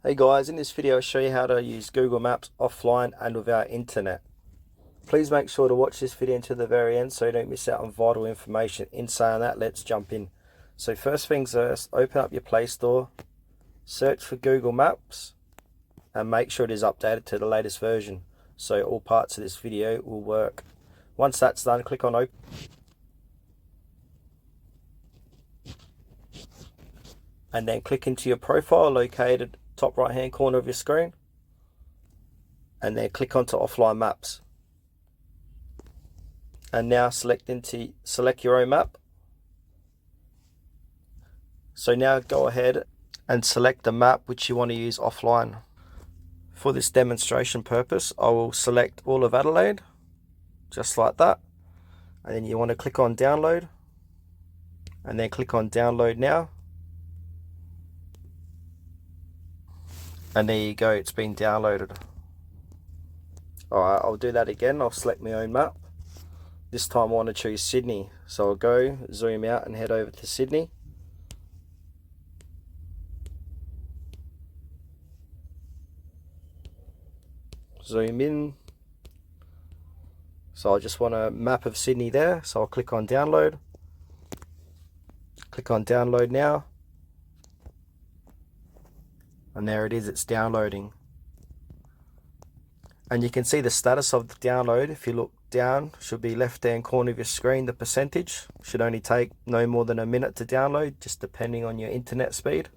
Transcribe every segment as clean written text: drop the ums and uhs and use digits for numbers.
Hey guys, in this video I'll show you how to use Google Maps offline and without internet. Please make sure to watch this video until the very end so you don't miss out on vital information. In saying that, let's jump in. So first things first, open up your Play Store, search for Google Maps and make sure it is updated to the latest version so all parts of this video will work. Once that's done, click on open and then click into your profile located top right hand corner of your screen and then click onto offline maps. And now select your own map. So now go ahead and select the map which you want to use offline. For this demonstration purpose, I will select all of Adelaide, just like that. And then you want to click on download, and then click on download now. And there you go, it's been downloaded. Alright, I'll do that again. I'll select my own map. This time I want to choose Sydney. So I'll go, zoom out and head over to Sydney. Zoom in. So I just want a map of Sydney there. So I'll click on download. Click on download now. And there it is, it's downloading. And you can see the status of the download. If you look down, should be left hand corner of your screen, the percentage. Should only take no more than a minute to download, just depending on your internet speed.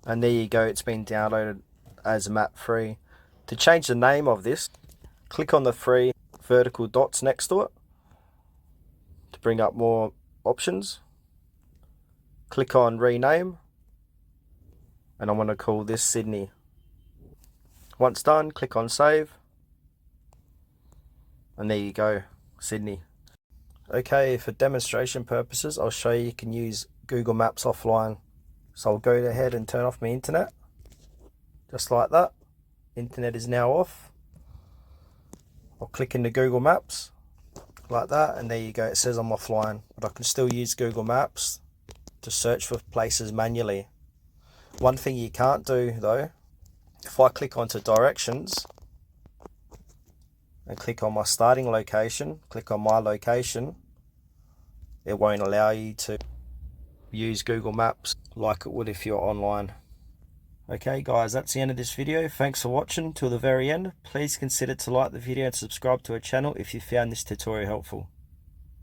And there you go, it's been downloaded as map 3. To change the name of this, click on the 3 vertical dots next to it to bring up more options. Click on rename, and I'm going to call this Sydney. Once done, click on save, and there you go, Sydney. Okay, for demonstration purposes, I'll show you can use Google Maps offline. So I'll go ahead and turn off my internet, just like that. Internet is now off. I'll click into Google Maps, like that, and there you go, it says I'm offline. But I can still use Google Maps to search for places manually. One thing you can't do though, if I click onto directions and click on my starting location, click on my location, it won't allow you to use Google Maps like it would if you're online. Okay guys, that's the end of this video. Thanks for watching till the very end. Please consider to like the video and subscribe to our channel if you found this tutorial helpful.